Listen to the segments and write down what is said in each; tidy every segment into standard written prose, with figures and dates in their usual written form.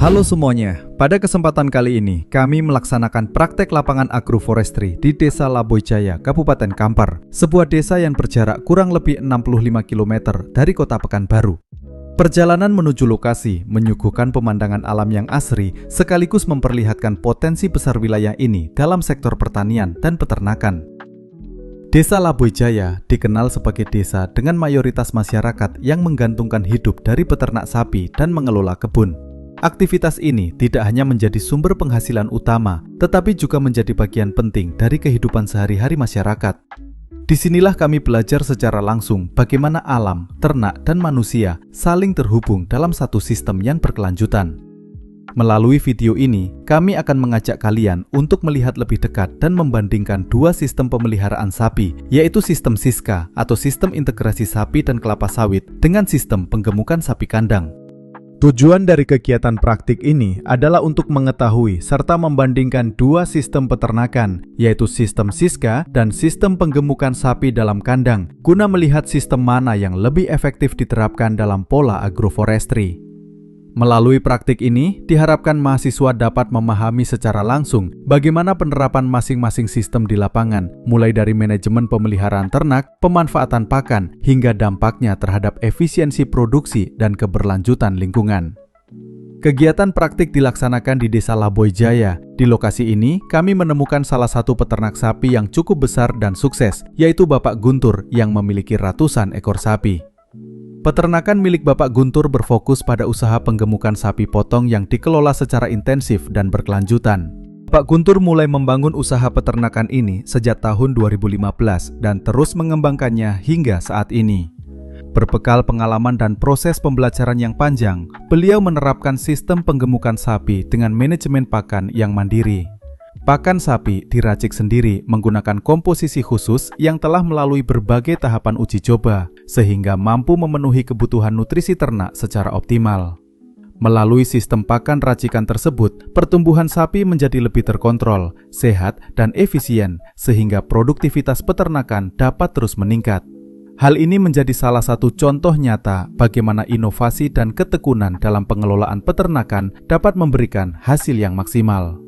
Halo semuanya, pada kesempatan kali ini kami melaksanakan praktek lapangan agroforestry di Desa Laboijaya, Kabupaten Kampar, sebuah desa yang berjarak kurang lebih 65 km dari kota Pekanbaru. Perjalanan menuju lokasi menyuguhkan pemandangan alam yang asri sekaligus memperlihatkan potensi besar wilayah ini dalam sektor pertanian dan peternakan. Desa Laboijaya dikenal sebagai desa dengan mayoritas masyarakat yang menggantungkan hidup dari peternak sapi dan mengelola kebun. Aktivitas ini tidak hanya menjadi sumber penghasilan utama, tetapi juga menjadi bagian penting dari kehidupan sehari-hari masyarakat. Disinilah kami belajar secara langsung bagaimana alam, ternak, dan manusia saling terhubung dalam satu sistem yang berkelanjutan. Melalui video ini, kami akan mengajak kalian untuk melihat lebih dekat dan membandingkan dua sistem pemeliharaan sapi, yaitu sistem Siska atau sistem integrasi sapi dan kelapa sawit dengan sistem penggemukan sapi kandang. Tujuan dari kegiatan praktik ini adalah untuk mengetahui serta membandingkan dua sistem peternakan, yaitu sistem Siska dan sistem penggemukan sapi dalam kandang, guna melihat sistem mana yang lebih efektif diterapkan dalam pola agroforestry. Melalui praktik ini, diharapkan mahasiswa dapat memahami secara langsung bagaimana penerapan masing-masing sistem di lapangan, mulai dari manajemen pemeliharaan ternak, pemanfaatan pakan, hingga dampaknya terhadap efisiensi produksi dan keberlanjutan lingkungan. Kegiatan praktik dilaksanakan di Desa Laboijaya. Di lokasi ini, kami menemukan salah satu peternak sapi yang cukup besar dan sukses, yaitu Bapak Guntur yang memiliki ratusan ekor sapi. Peternakan milik Bapak Guntur berfokus pada usaha penggemukan sapi potong yang dikelola secara intensif dan berkelanjutan. Pak Guntur mulai membangun usaha peternakan ini sejak tahun 2015 dan terus mengembangkannya hingga saat ini. Berbekal pengalaman dan proses pembelajaran yang panjang, beliau menerapkan sistem penggemukan sapi dengan manajemen pakan yang mandiri. Pakan sapi diracik sendiri menggunakan komposisi khusus yang telah melalui berbagai tahapan uji coba, sehingga mampu memenuhi kebutuhan nutrisi ternak secara optimal. Melalui sistem pakan racikan tersebut, pertumbuhan sapi menjadi lebih terkontrol, sehat, dan efisien, sehingga produktivitas peternakan dapat terus meningkat. Hal ini menjadi salah satu contoh nyata bagaimana inovasi dan ketekunan dalam pengelolaan peternakan dapat memberikan hasil yang maksimal.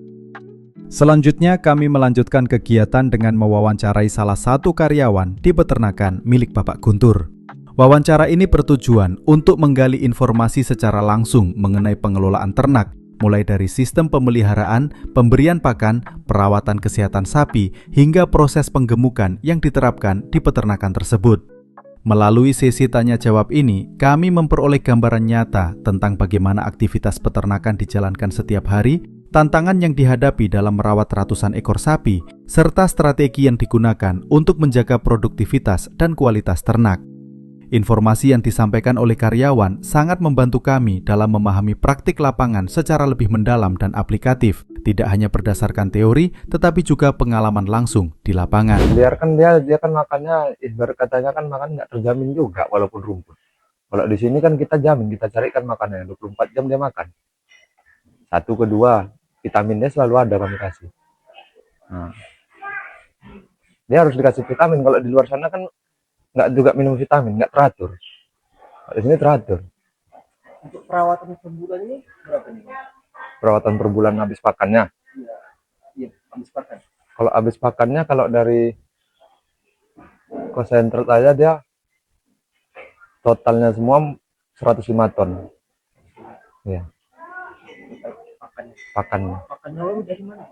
Selanjutnya kami melanjutkan kegiatan dengan mewawancarai salah satu karyawan di peternakan milik Bapak Guntur. Wawancara ini bertujuan untuk menggali informasi secara langsung mengenai pengelolaan ternak, mulai dari sistem pemeliharaan, pemberian pakan, perawatan kesehatan sapi, hingga proses penggemukan yang diterapkan di peternakan tersebut. Melalui sesi tanya jawab ini, kami memperoleh gambaran nyata tentang bagaimana aktivitas peternakan dijalankan setiap hari, tantangan yang dihadapi dalam merawat ratusan ekor sapi, serta strategi yang digunakan untuk menjaga produktivitas dan kualitas ternak. Informasi yang disampaikan oleh karyawan sangat membantu kami dalam memahami praktik lapangan secara lebih mendalam dan aplikatif, tidak hanya berdasarkan teori, tetapi juga pengalaman langsung di lapangan. Biarkan dia kan makannya, ibarat katanya kan makan nggak terjamin juga walaupun rumput. Kalau di sini kan kita jamin, kita carikan makanannya 24 jam dia makan. Satu, kedua, vitaminnya selalu ada kami kasih. Nah, dia harus dikasih vitamin. Kalau di luar sana kan nggak juga minum vitamin, nggak teratur. Kalau di sini teratur. Untuk perawatan per bulan ini berapa nih? Perawatan per bulan habis pakannya. Iya, habis pakan. Kalau habis pakannya, kalau dari konsentrat aja dia totalnya semua 105 ton. Ya. Pakannya. Pakannya lalu dari mana?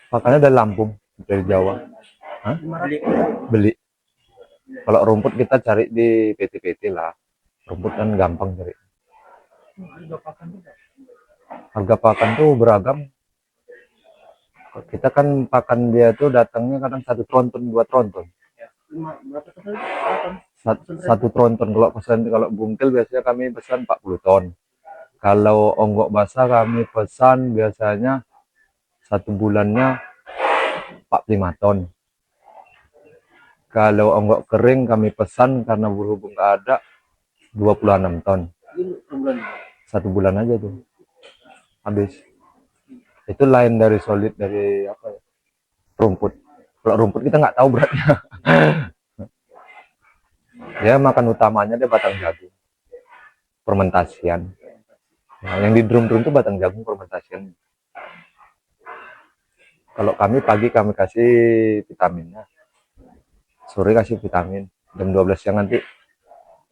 Pakannya dari Lampung, dari Jawa. Hah? Beli. Kalau rumput kita cari di PT-PT lah. Rumput kan gampang cari. Harga pakan juga. Harga pakan tuh beragam. Kita kan pakan dia tuh datangnya kadang 1 tronton, 2 tronton. Berapa kali pakan? 1 tronton. Kalau bungkel biasanya kami pesan 40 ton. Kalau onggok basah kami pesan biasanya 1 bulannya 45 ton. Kalau onggok kering kami pesan karena berhubung nggak ada 26 ton. 1 bulan aja tuh habis. Itu lain dari solid dari apa ya, rumput. Kalau rumput kita nggak tahu beratnya. Dia makan utamanya dia batang jagung, fermentasian. Nah, yang di drum-drum itu batang jagung fermentasian. Kalau kami pagi kami kasih vitaminnya, sore kasih vitamin, jam 12 siang nanti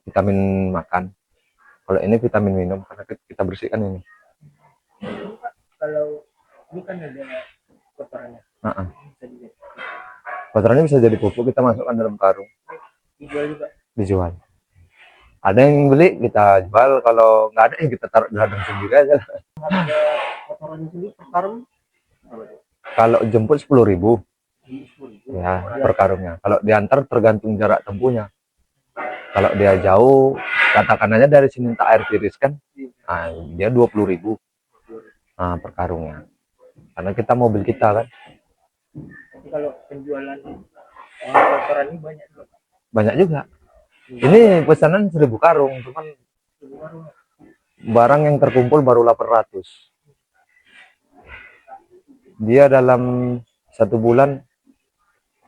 vitamin makan. Kalau ini vitamin minum karena kita bersihkan ini. Kalau ini kan ada kotorannya, Nah, bisa dilihat. kotorannya bisa jadi pupuk, kita masukkan dalam karung, Dijual juga. dijual. Ada yang beli kita jual, kalau nggak ada ya kita taruh di ladang sendiri aja. Harga kotorannya sendiri per karung berapa tuh? Kalau jemput 10.000 10.000. ya per karungnya. Kalau diantar tergantung jarak tempuhnya. Kalau dia jauh, katakan aja dari sini tak air tiris kan, nah, dia 20.000 per karungnya. Karena kita mobil kita kan. Tapi kalau penjualan kotoran ini banyak juga. Banyak juga. Ini pesanan 1.000 karung, cuman barang yang terkumpul baru 800. Dia dalam 1 bulan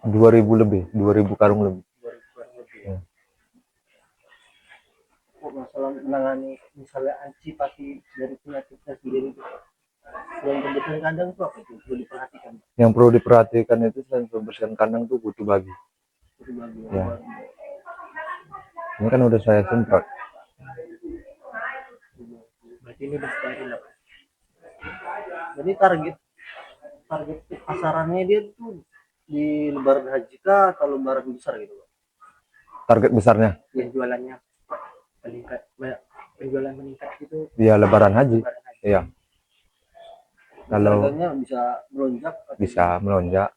2.000 lebih, 2.000 karung lebih. Masalah menangani misalnya antisipasi dari penyakitnya sendiri itu, selain pembersihan kandang itu apa itu perlu diperhatikan? Yang perlu diperhatikan itu selain pembersihan kandang tuh kutu bagi. Ya. Ini kan udah saya semprot. Berarti ini udah steril lah. Jadi target pasarannya dia tuh di lebaran haji kah atau lebaran besar gitu Pak? Target besarnya Yang jualannya meningkat, penjualan meningkat gitu. dia lebaran haji. Lebaran haji. Iya. Kalau harganya bisa melonjak atau bisa melonjak.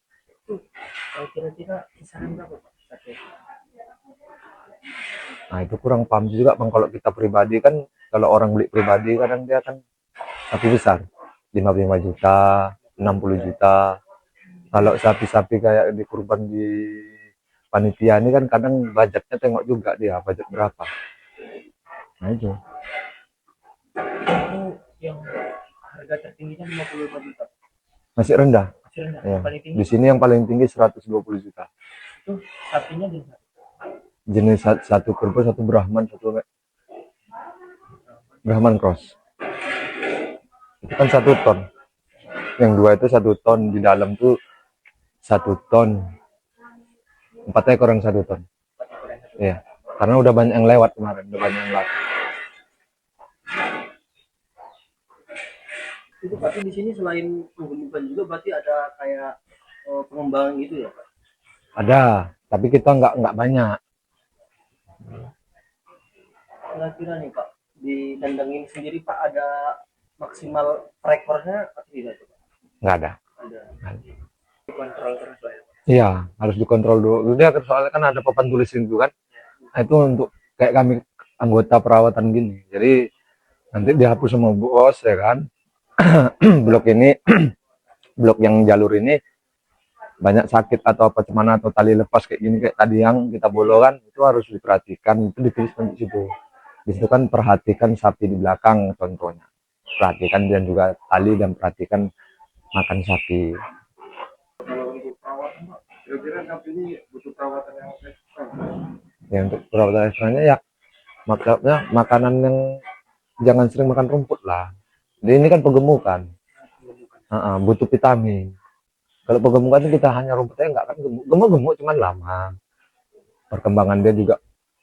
kalau kira-kira kisaran berapa Pak? Nah, itu kurang paham juga Bang. Kalau kita pribadi kan, kalau orang beli pribadi kadang dia kan sapi besar 55 juta, 60 juta. Kalau sapi-sapi kayak di kurban di panitia ini kan kadang budgetnya tengok juga dia budget berapa. Nah itu Yang harga tertingginya 55 juta. masih rendah. Masih rendah. Ya. Paling tinggi Di sini yang paling tinggi 120 juta. itu sapinya di Jenis satu kurban, satu Brahman, satu Brahman cross. Itu kan 1 ton. Yang dua itu 1 ton, di dalam tuh 1 ton. 4 ekor yang 1 ton. Iya. Karena udah banyak yang lewat kemarin, udah banyak yang lewat. itu Pak, di sini selain penggemukan juga berarti ada kayak pengembangan gitu ya Pak? Ada, tapi kita nggak banyak. Kira-kira nih Pak, di kandang ini sendiri Pak ada maksimal per ekornya atau tidak Pak? Nggak ada. Ada. Kontrol terus lah ya Pak? Iya, harus dikontrol dulu. Dia soalnya kan ada papan tulis itu kan. Nah, itu untuk kayak kami anggota perawatan gini. Jadi nanti dihapus sama bos ya kan. Blok ini, blok yang jalur ini banyak sakit atau apa cuman atau tali lepas kayak gini kayak tadi yang kita bolongan itu harus diperhatikan. Itu ditulis di situ. Di situ kan perhatikan sapi di belakang contohnya. Perhatikan dan juga tali dan perhatikan makan sapi. Kalau untuk perawatan Pak, kira-kira sapi ini butuh perawatan yang ekstra? Ya untuk perawatan ekstranya ya maksudnya makanan yang jangan sering makan rumput lah. Jadi ini kan penggemukan, butuh vitamin. Kalau penggemukan kita hanya rumputnya nggak kan gemuk cuman lama. Perkembangan dia juga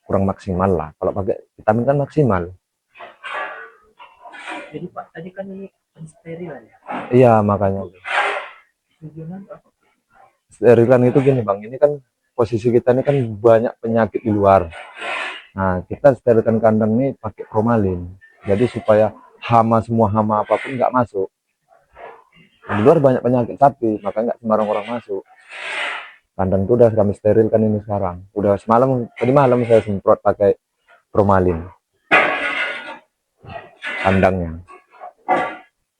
kurang maksimal lah. Kalau pakai vitamin kan maksimal. Jadi Pak, tadi kan ini sterilan ya? Iya makanya. Tujuannya apa? Sterilan itu gini Bang, ini kan posisi kita ini kan banyak penyakit di luar. Nah kita sterilkan kandang ini pakai formalin. Jadi supaya semua hama apapun nggak masuk. Di luar banyak penyakit sapi, makanya nggak sembarang orang masuk. Kandang itu udah kami sterilkan ini sekarang. Udah tadi malam saya semprot pakai formalin. Kandangnya.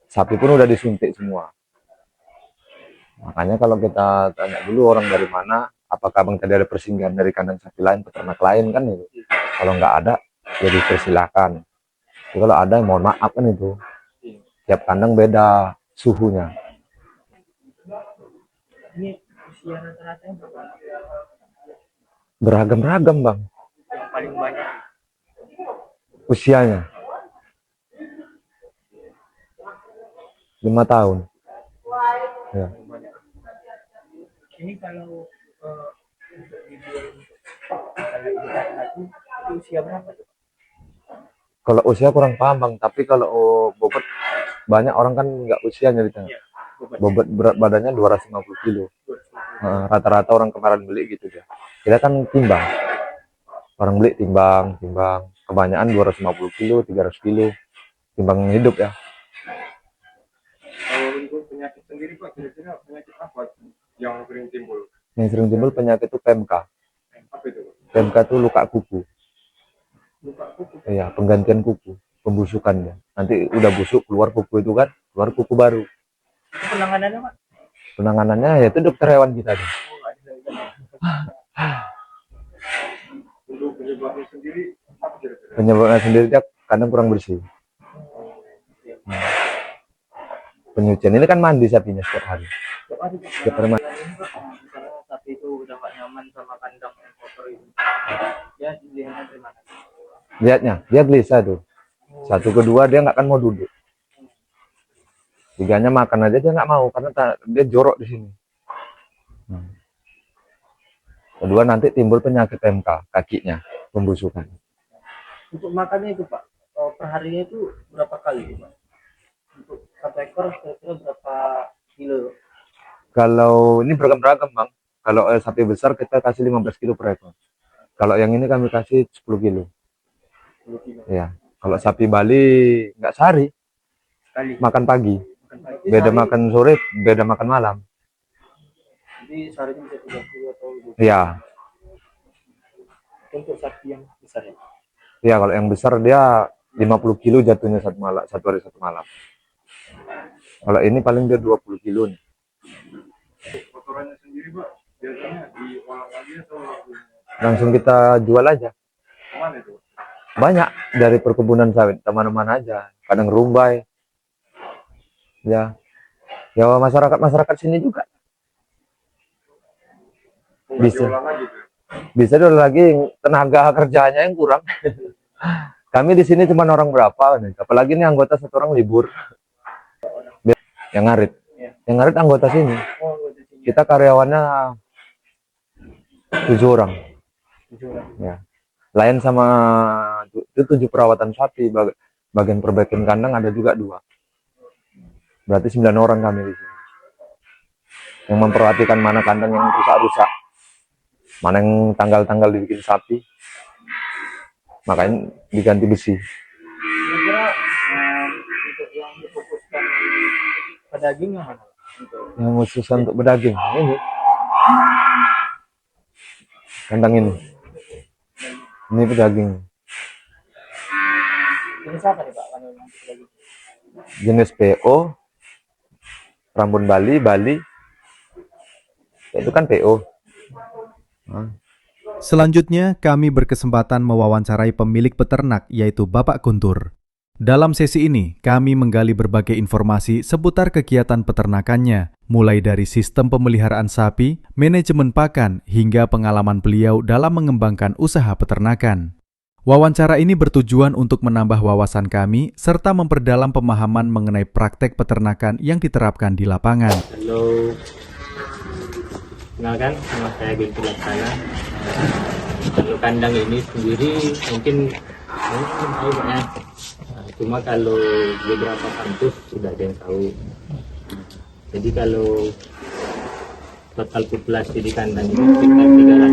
Sapi pun udah disuntik semua. Makanya kalau kita tanya dulu orang dari mana, apakah Bang tadi ada persinggahan dari kandang sapi lain, peternak lain kan itu. Kalau nggak ada, ya dipersilakan. Jadi kalau ada, mohon maaf kan itu. Tiap kandang beda suhunya. Ini usia rata-rata berapa? Beragam-ragam Bang Yang paling banyak usianya. 5 tahun. Ya. Ini kalau untuk dijual kayak ini itu usia berapa tuh? Kalau usia kurang paham bang, tapi kalau bobot banyak orang kan nggak usia nyerita. Iya, Bobot berat badannya 250 kilo. Rata-rata orang kemarin beli gitu ya. Kita kan timbang. Orang beli timbang. Kebanyakan 250 kilo, 300 kilo. Timbang hidup ya. Kalau untuk penyakit sendiri Pak, kira-kira penyakit apa yang sering timbul? Yang sering timbul penyakit itu PMK. Apa itu Pak? PMK itu luka kuku. Luka kuku. Iya, penggantian kuku, pembusukannya. Nanti udah busuk keluar kuku itu kan, keluar kuku baru. Itu penanganannya Pak? Penanganannya yaitu dokter hewan kita nih. Untuk penyebabnya sendiri apa kira-kira? Penyebabnya sendiri dia kadang kurang bersih. Penyucian ini kan mandi sapinya setiap hari. Setiap hari mandi. Misalnya sapi itu udah gak nyaman sama kandang yang kotor itu, ya dilihatnya dari mana? Lihatnya, dia gelisah tuh. Satu kedua dia nggak akan mau duduk. Tiganya makan aja dia nggak mau karena dia jorok di sini. Kedua nanti timbul penyakit PMK kakinya, pembusukan. Untuk makannya itu Pak, perharinya itu berapa kali Pak? Untuk satu ekor kira-kira berapa kilo? Kalau ini beragam-beragam bang. Kalau sapi besar kita kasih 15 kilo per ekor. Kalau yang ini kami kasih 10 kilo. 10 kilo. Ya. Kalau sapi Bali nggak sehari, Sekali. makan pagi. Makan pagi. Beda Sehari- makan sore, beda makan malam. Jadi seharinya bisa 30 atau 20. Iya. Untuk sapi yang besar ya. Iya, kalau yang besar dia 50 kilo jatuhnya satu hari satu malam. Kalau ini paling dia 20 kilo nih. Kotorannya sendiri Pak, biasanya diolah lagi atau Langsung kita jual aja. kemana itu? Banyak dari perkebunan sawit, teman-teman aja. Kadang rumbai. Ya. Ya masyarakat sini juga. Bisa. Diolah lagi tuh. Bisa dulu lagi tenaga kerjanya yang kurang. Kami di sini cuma orang berapa nih. Apalagi ini anggota satu orang libur. Yang ngarit. Yang ngarit anggota sini. Oh, di sini. Kita karyawannya 7 orang. 7 orang. Ya. Lain sama itu 7 perawatan sapi. Bagian perbaikan kandang ada juga 2. Berarti 9 orang kami di sini. Yang memperhatikan mana kandang yang rusak-rusak. Mana yang tanggal-tanggal dibikin sapi. Makanya diganti besi. Kira-kira untuk yang difokuskan pada daging yang mana? Untuk Yang khusus untuk berdaging. Ini. Kandang ini. Ini pedaging. jenis apa nih Pak? Kalau yang untuk daging? Jenis PO. Rambun Bali. Itu kan PO. Selanjutnya, kami berkesempatan mewawancarai pemilik peternak, yaitu Bapak Guntur. Dalam sesi ini, kami menggali berbagai informasi seputar kegiatan peternakannya, mulai dari sistem pemeliharaan sapi, manajemen pakan, hingga pengalaman beliau dalam mengembangkan usaha peternakan. Wawancara ini bertujuan untuk menambah wawasan kami, serta memperdalam pemahaman mengenai praktek peternakan yang diterapkan di lapangan. Halo, kenalkan nama saya Guntur Laksana. Kalau kandang ini sendiri mungkin banyak, cuma kalau beberapa kampus sudah ada yang tahu. Jadi kalau total populasi di kandang ini sekitar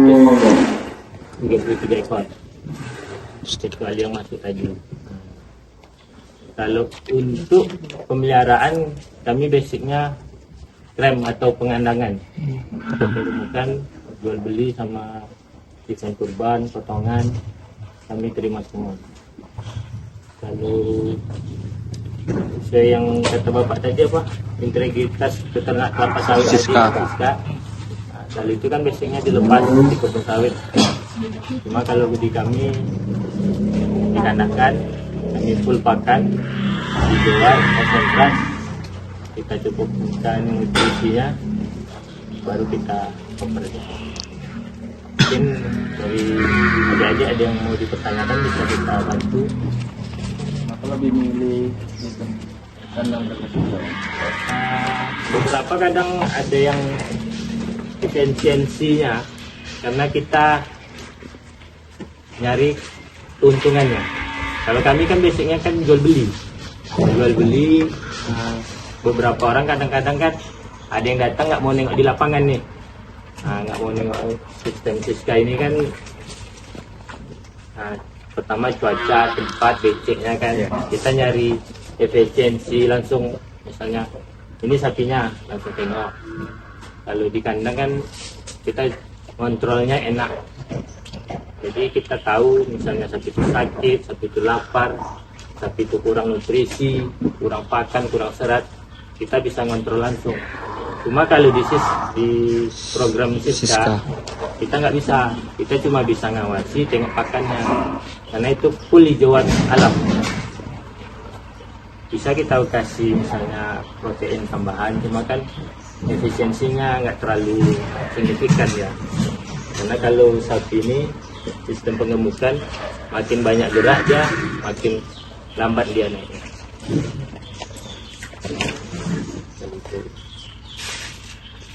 333 ekor, kecuali yang masuk tadi. Kalau untuk pemeliharaan kami basicnya rem atau pengandangan, bukan jual beli sama desain kurban, potongan kami terima semua. Kalau sesuai yang kata bapak tadi apa, integritas peternak kelapa sawit Siska. Nah, kalau itu kan biasanya dilepas di kebun sawit. Cuma kalau di kami dikandangkan, kami full pakan, dijual konsentrat, kita cukupkan nutrisinya, baru kita operasi. Mungkin dari adik-adik ada yang mau dipertanyakan, bisa kita bantu. Kenapa lebih milih gitu? Beberapa kadang ada yang efisiensinya karena kita nyari keuntungannya. Kalau kami kan basicnya kan jual beli. Beberapa orang kadang-kadang kan ada yang datang nggak mau nengok di lapangan nih, nggak mau nengok sistem Siska ini kan. Pertama cuaca, tempat, beceknya kan. Kita nyari efisiensi langsung, misalnya ini sapinya langsung tengok. Kalau di kandang kan kita kontrolnya enak. Jadi kita tahu misalnya sapi itu sakit, sapi itu lapar, sapi itu kurang nutrisi, kurang pakan, kurang serat, kita bisa ngontrol langsung. Cuma kalau di program Siska, kita nggak bisa. Kita cuma bisa ngawasi, tengok pakannya. Karena itu full hijauan alam. Bisa kita kasih misalnya protein tambahan, cuma kan efisiensinya nggak terlalu signifikan ya. Karena kalau sapi ini sistem pengemukan, makin banyak gerak dia, makin lambat dia naiknya.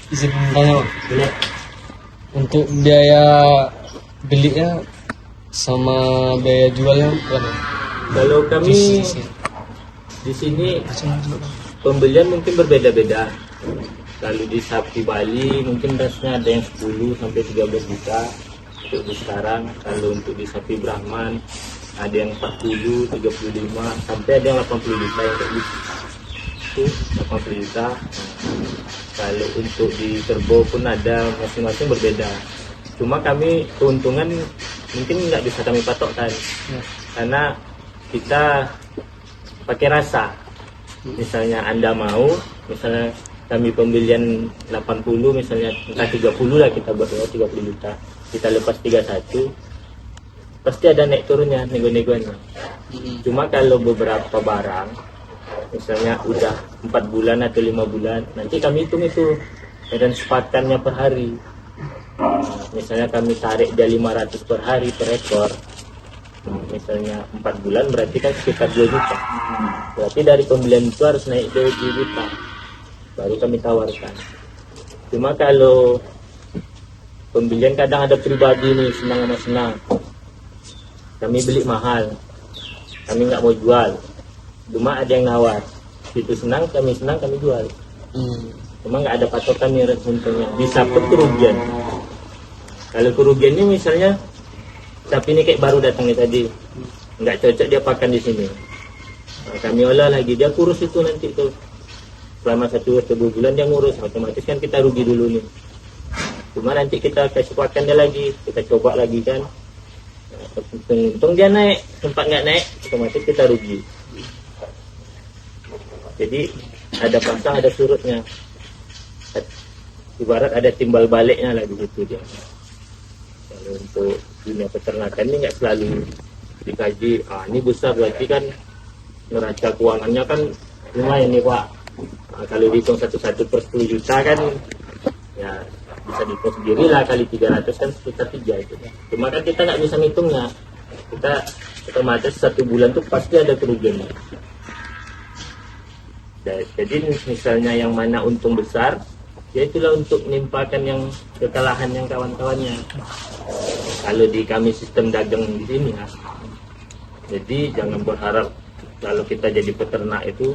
Izin tanya, Pak. Boleh. Untuk biaya belinya sama biaya jualnya berapa? Kalau kami di sini pembelian mungkin berbeda-beda. Kalau di sapi Bali mungkin rasnya ada yang 10 sampai 13 juta untuk di sekarang. Kalau untuk di sapi Brahman ada yang 40, 35 sampai ada yang 80 juta yang kayak gitu. Itu 80 juta. Kalau untuk di Kerbau pun ada, masing-masing berbeda. Cuma kami keuntungan mungkin nggak bisa kami patokkan karena kita pakai rasa. Misalnya Anda mau, misalnya kami pembelian 80, misalnya entah 30 lah kita buat 30 juta, kita lepas 31, pasti ada naik turunnya, nego-negoannya. Cuma kalau beberapa barang, misalnya udah 4 bulan atau 5 bulan, nanti kami hitung itu dan sepakannya per hari. Misalnya kami tarik dia 500 per hari per ekor, misalnya 4 bulan berarti kan sekitar 2 juta. Berarti dari pembelian itu harus naik 2 juta baru kami tawarkan. Cuma kalau pembelian kadang ada pribadi nih, senang sama senang, kami beli mahal, kami nggak mau jual, cuma ada yang nawar, itu senang kami jual. Cuma nggak ada patokan nih untungnya, bisa pun kerugian. Kalau kerugiannya misalnya sapi ini kayak baru datang nih tadi, nggak cocok dia pakan di sini, nah, kami olah lagi, dia kurus itu nanti tuh selama 1 atau 2 bulan dia ngurus, otomatis kan kita rugi dulu nih. Cuma nanti kita kasih pakan dia lagi, kita coba lagi kan, untung dia naik, tempat nggak naik, otomatis kita rugi. Jadi ada pasang ada surutnya, ibarat ada timbal baliknya lah di situ dia. Kalau untuk dunia peternakan ini nggak selalu dikaji, ini besar berarti kan neraca keuangannya kan lumayan nih Pak. Kalau dihitung 1 per 10 juta kan ya bisa dihitung sendiri lah, kali 300 kan sekitar 3 itu. Cuma kan kita nggak bisa ngitungnya, kita otomatis 1 bulan tuh pasti ada kerugiannya. Jadi misalnya yang mana untung besar, ya itulah untuk menimpakan yang kekalahan yang kawan-kawannya. Kalau di kami sistem dagang di sini ya, jadi jangan berharap kalau kita jadi peternak itu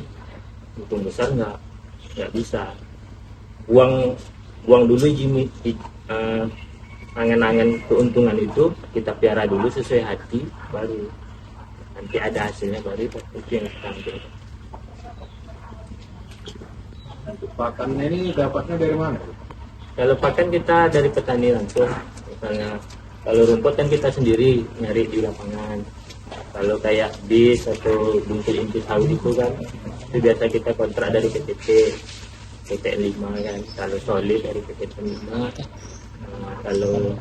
untung besar, nggak bisa. Buang dulu angan-angan keuntungan itu, kita piara dulu sesuai hati, baru nanti ada hasilnya, baru itu yang kita ambil. Untuk pakannya ini dapatnya dari mana? Kalau pakan kita dari petani langsung. Misalnya kalau rumput kan kita sendiri nyari di lapangan. Kalau kayak bis atau bungkil inti sawit itu kan, itu biasa kita kontrak dari PTN 5 kan. Kalau solid dari PTN 5. Kalau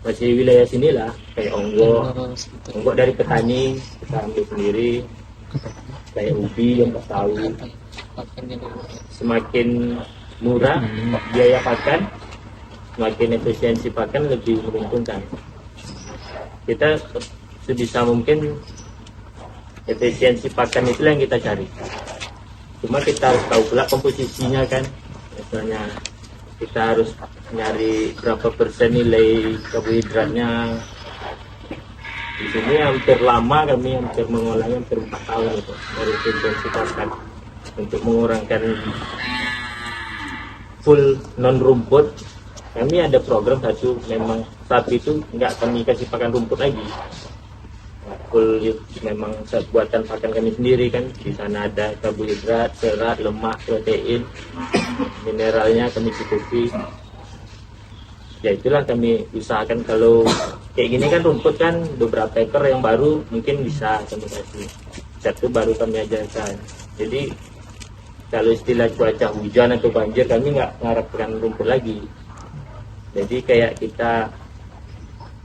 masih wilayah sinilah kayak onggok dari petani kita ambil sendiri. Kayak ubi yang kita tahu, semakin murah biaya pakan, semakin efisiensi pakan lebih menguntungkan. Kita sebisa mungkin efisiensi pakan itulah yang kita cari. Cuma kita harus tahu pula komposisinya kan, misalnya kita harus nyari berapa persen nilai karbohidratnya. Di sini hampir lama kami hampir mengolahnya hampir 4 tahun itu dari intensitas kan untuk mengurangkan full non rumput. Kami ada program satu, memang sapi itu nggak kami kasih pakan rumput lagi, full memang buatan pakan kami sendiri kan. Di sana ada karbohidrat, serat, lemak, protein, mineralnya kami cukupi. Ya itulah kami usahakan, kalau kayak gini kan rumput kan beberapa ekor yang baru mungkin bisa kami kasih, satu baru kami ajarkan. Jadi kalau istilah cuaca hujan atau banjir kami nggak mengharapkan rumput lagi. Jadi kayak kita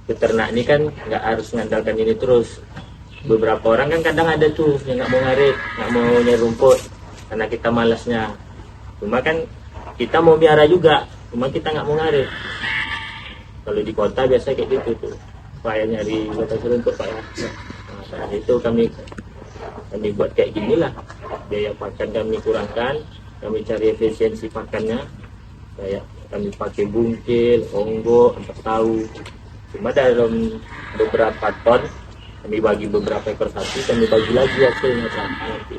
peternak ini kan nggak harus mengandalkan ini terus. Beberapa orang kan kadang ada tuh yang nggak mau ngarit, nggak mau nyari rumput karena kita malasnya. Cuma kan kita mau biara juga, cuma kita nggak mau ngarit. Kalau di kota biasa kayak gitu tuh, supaya nyari rotasi rumput Pak ya. Nah, saat itu kami buat kayak gini lah, biaya pakan kami kurangkan, kami cari efisiensi pakannya, kayak kami pakai bungkil, onggo, ampas tahu. Cuma dalam beberapa ton kami bagi beberapa ekor sapi, kami bagi lagi hasilnya nanti.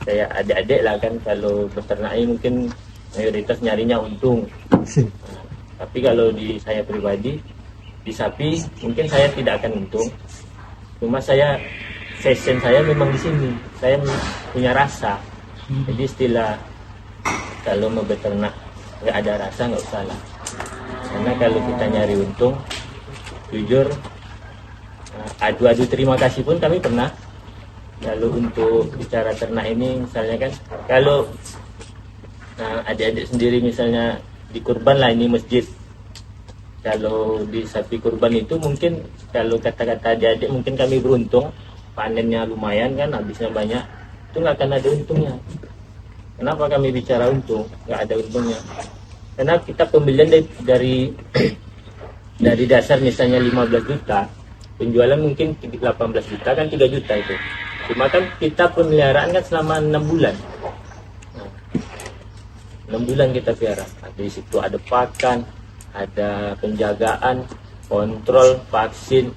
Saya adik-adik lah kan, kalau peternak ini mungkin mayoritas nyarinya untung. Tapi kalau di saya pribadi, di sapi mungkin saya tidak akan untung. Cuma saya fashion saya memang di sini. Saya punya rasa. Jadi istilah kalau mau beternak nggak ada rasa nggak usah lah. Karena kalau kita nyari untung, jujur adu-adu terima kasih pun kami pernah. Kalau untuk bicara ternak ini misalnya kan, kalau adik-adik sendiri misalnya di kurban lah, ini masjid. Kalau di sapi kurban itu mungkin kalau kata-kata adik-adik mungkin kami beruntung, panennya lumayan kan, habisnya banyak, itu nggak akan ada untungnya. Kenapa kami bicara untung? Nggak ada untungnya. Karena kita pembelian dari dari dasar misalnya 15 juta, penjualan mungkin 18 juta kan 3 juta itu. Cuma kan kita pemeliharaan kan selama 6 bulan. 6 bulan kita pelihara. Di situ ada pakan, ada penjagaan, kontrol, vaksin,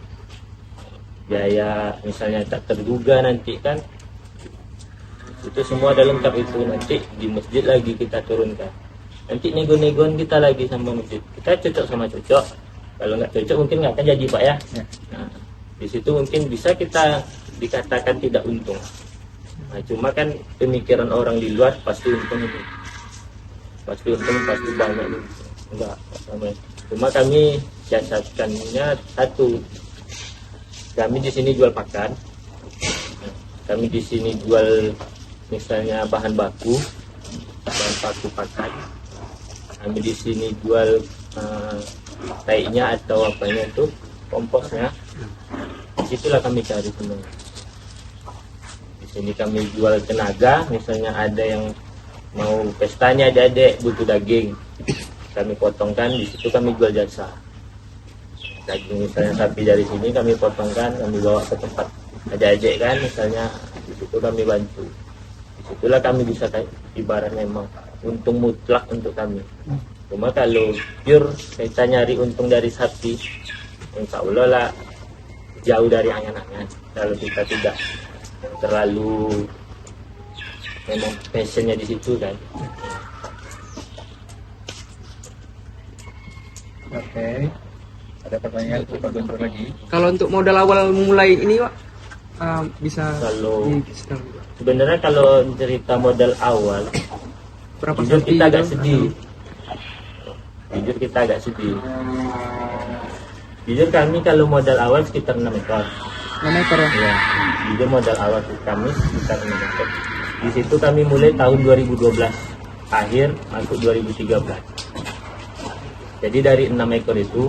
biaya misalnya tak terduga nanti kan. Itu semua ada lengkap itu. Nanti di masjid lagi kita turunkan. Nanti nego-negoan kita lagi sama masjid. Kita cocok sama cocok. Kalau nggak cocok mungkin nggak akan jadi Pak ya. Nah, di situ mungkin bisa kita dikatakan tidak untung. Nah, cuma kan pemikiran orang di luar pasti untung itu. Pasti untung, pasti banyak itu. Enggak, sama. Cuma kami siasatkannya satu. Kami di sini jual pakan. Kami di sini jual misalnya bahan baku pakan. Kami di sini jual taiknya atau apanya itu, komposnya. Disitulah kami cari semuanya. Di sini kami jual tenaga, misalnya ada yang mau pestanya adik-adik butuh daging, kami potongkan, di situ kami jual jasa. Daging misalnya sapi dari sini kami potongkan, kami bawa ke tempat adik-adik kan, misalnya di situ kami bantu. Disitulah kami bisa ibarat memang untung mutlak untuk kami. Cuma kalau pure kita nyari untung dari sapi, insya Allah lah jauh dari angan-angan. Kalau kita tidak terlalu memang passionnya di situ kan. Oke. Ada pertanyaan untuk Pak Guntur lagi? Kalau untuk modal awal mulai ini Pak, bisa Kalau dijelaskan sebenarnya kalau cerita modal awal, berapa jujur sapi kita agak itu? sedih. Jujur kita agak sedih. Jujur kami kalau modal awal sekitar 6 ekor. 6 ekor ya? Ya, jujur modal awal kami sekitar 6 ekor. Di situ kami mulai tahun 2012 akhir masuk 2013. Jadi dari 6 ekor itu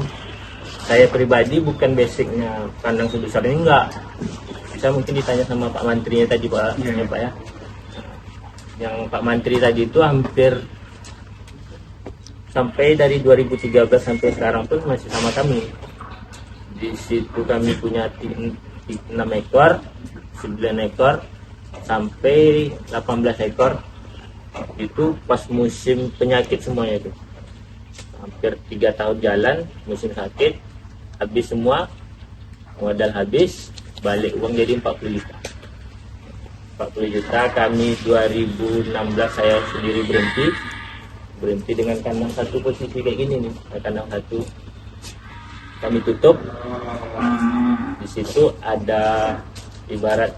saya pribadi bukan basicnya kandang sebesar ini, enggak. Bisa mungkin ditanya sama Pak Mantrinya tadi Pak, ya, Pak ya. Yang Pak Mantri tadi itu hampir sampai dari 2013 sampai sekarang pun masih sama kami. Di situ kami punya 6 ekor, 9 ekor, sampai 18 ekor. Itu pas musim penyakit semuanya itu. Hampir 3 tahun jalan, musim sakit, habis semua, modal habis, balik uang jadi 40 juta. 40 juta kami 2016 saya sendiri berhenti dengan kandang satu posisi kayak gini nih, kandang satu kami tutup. Di situ ada ibarat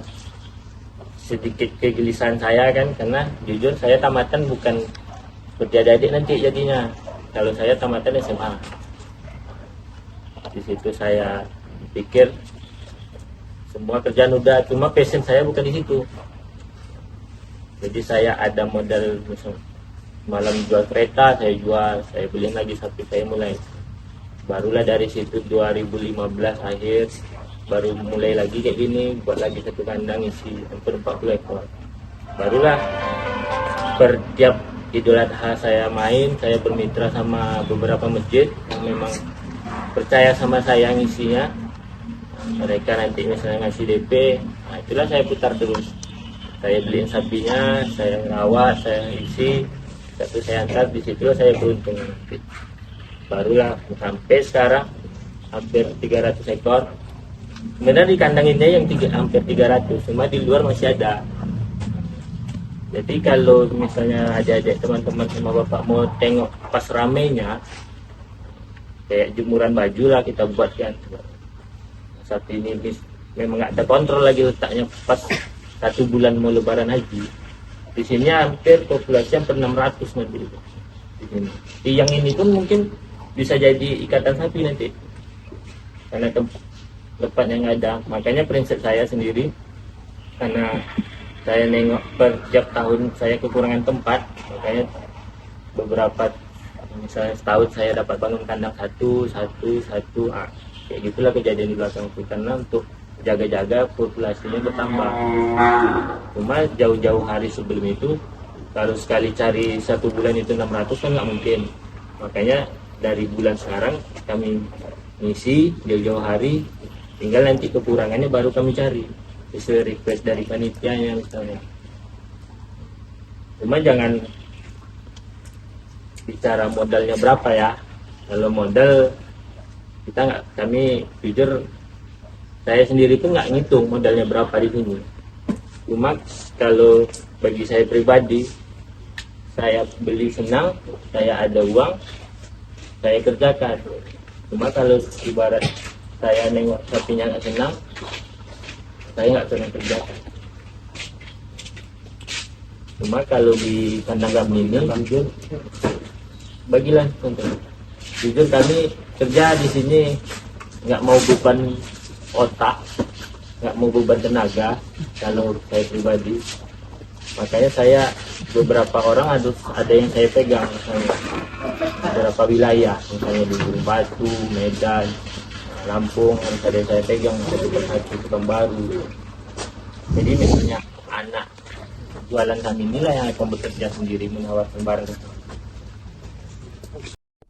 sedikit kegelisahan saya kan, karena jujur saya tamatan bukan seperti adik-adik nanti jadinya. Kalau saya tamatan SMA. Di situ saya pikir semua kerjaan udah, cuma passion saya bukan di situ. Jadi saya ada modal, misalnya malam jual kereta saya jual, saya beli lagi sapi, saya mulai. Barulah dari situ 2015 akhir baru mulai lagi kayak gini, buat lagi satu kandang isi hampir 40 ekor. Barulah per tiap Idul Adha saya main, saya bermitra sama beberapa masjid yang memang percaya sama saya ngisinya. Mereka nanti misalnya ngasih DP, nah itulah saya putar terus. Saya beliin sapinya, saya ngerawat, saya isi, satu saya angkat, di situ saya beruntung. Barulah sampai sekarang hampir 300 ekor. Sebenarnya di kandang ini yang hampir 300, cuma di luar masih ada. Jadi kalau misalnya adik-adik teman-teman sama bapak mau tengok pas ramenya, kayak jemuran baju lah kita buat kan. Sapi ini memang nggak terkontrol lagi letaknya pas 1 bulan mau lebaran haji. Di sini hampir populasi hampir 600 nanti di sini. Yang ini pun mungkin bisa jadi ikatan sapi nanti, karena tempatnya nggak ada. Makanya prinsip saya sendiri, karena saya nengok per tiap tahun saya kekurangan tempat, makanya beberapa misalnya setahun saya dapat bangun kandang satu, kayak gitulah kejadian di belakang itu, karena untuk jaga-jaga populasinya bertambah. Cuma jauh-jauh hari sebelum itu, kalau sekali cari 1 bulan itu 600 kan nggak mungkin. Makanya dari bulan sekarang kami ngisi jauh-jauh hari, tinggal nanti kekurangannya baru kami cari sesuai request dari panitianya misalnya. Cuma jangan bicara modalnya berapa ya. Kalau modal kita nggak, kami jujur saya sendiri pun nggak ngitung modalnya berapa di sini. Cuma kalau bagi saya pribadi, saya beli senang, saya ada uang, saya kerjakan. Cuma kalau ibarat saya nengok sapinya nggak senang, saya nggak pernah kerjakan. Cuma kalau di kandang kami ini, jujur, bagilah contoh. Jujur kami kerja di sini nggak mau beban otak, nggak mau beban tenaga kalau saya pribadi. Makanya saya beberapa orang ada yang saya pegang, misalnya beberapa wilayah, misalnya di Gunung Batu, Medan, Lampung, ada yang saya pegang satu persatu Pekanbaru. Jadi misalnya anak jualan kami inilah yang akan bekerja sendiri menawarkan barang.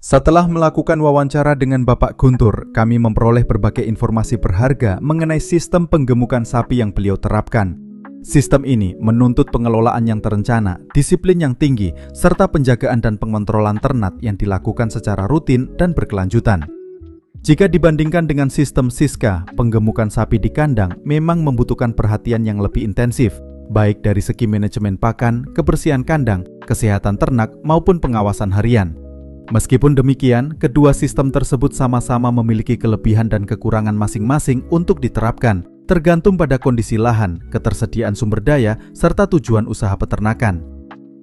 Setelah melakukan wawancara dengan Bapak Guntur, kami memperoleh berbagai informasi berharga mengenai sistem penggemukan sapi yang beliau terapkan. Sistem ini menuntut pengelolaan yang terencana, disiplin yang tinggi, serta penjagaan dan pengontrolan ternak yang dilakukan secara rutin dan berkelanjutan. Jika dibandingkan dengan sistem Siska, penggemukan sapi di kandang memang membutuhkan perhatian yang lebih intensif, baik dari segi manajemen pakan, kebersihan kandang, kesehatan ternak, maupun pengawasan harian. Meskipun demikian, kedua sistem tersebut sama-sama memiliki kelebihan dan kekurangan masing-masing untuk diterapkan, tergantung pada kondisi lahan, ketersediaan sumber daya, serta tujuan usaha peternakan.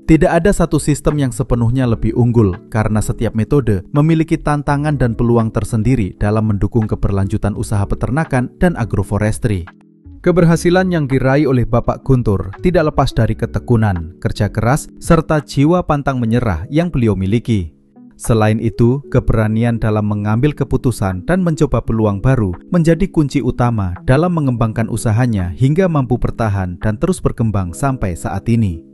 Tidak ada satu sistem yang sepenuhnya lebih unggul, karena setiap metode memiliki tantangan dan peluang tersendiri dalam mendukung keberlanjutan usaha peternakan dan agroforestry. Keberhasilan yang diraih oleh Bapak Guntur tidak lepas dari ketekunan, kerja keras, serta jiwa pantang menyerah yang beliau miliki. Selain itu, keberanian dalam mengambil keputusan dan mencoba peluang baru menjadi kunci utama dalam mengembangkan usahanya hingga mampu bertahan dan terus berkembang sampai saat ini.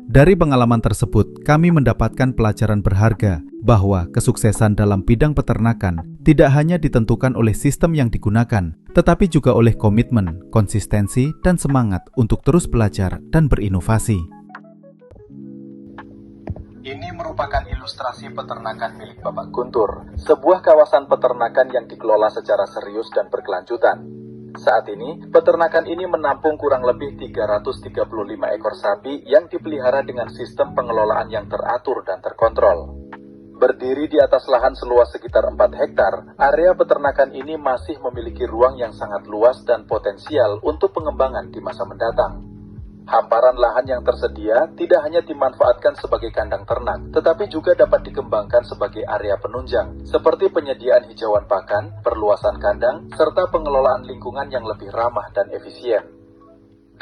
Dari pengalaman tersebut, kami mendapatkan pelajaran berharga bahwa kesuksesan dalam bidang peternakan tidak hanya ditentukan oleh sistem yang digunakan, tetapi juga oleh komitmen, konsistensi, dan semangat untuk terus belajar dan berinovasi. Ini merupakan ilustrasi peternakan milik Bapak Guntur, sebuah kawasan peternakan yang dikelola secara serius dan berkelanjutan. Saat ini, peternakan ini menampung kurang lebih 335 ekor sapi yang dipelihara dengan sistem pengelolaan yang teratur dan terkontrol. Berdiri di atas lahan seluas sekitar 4 hektar, area peternakan ini masih memiliki ruang yang sangat luas dan potensial untuk pengembangan di masa mendatang. Hamparan lahan yang tersedia tidak hanya dimanfaatkan sebagai kandang ternak, tetapi juga dapat dikembangkan sebagai area penunjang, seperti penyediaan hijauan pakan, perluasan kandang, serta pengelolaan lingkungan yang lebih ramah dan efisien.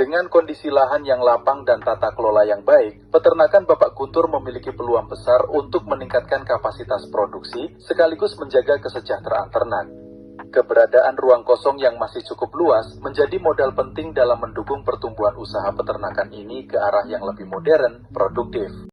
Dengan kondisi lahan yang lapang dan tata kelola yang baik, peternakan Bapak Guntur memiliki peluang besar untuk meningkatkan kapasitas produksi sekaligus menjaga kesejahteraan ternak. Keberadaan ruang kosong yang masih cukup luas menjadi modal penting dalam mendukung pertumbuhan usaha peternakan ini ke arah yang lebih modern, produktif.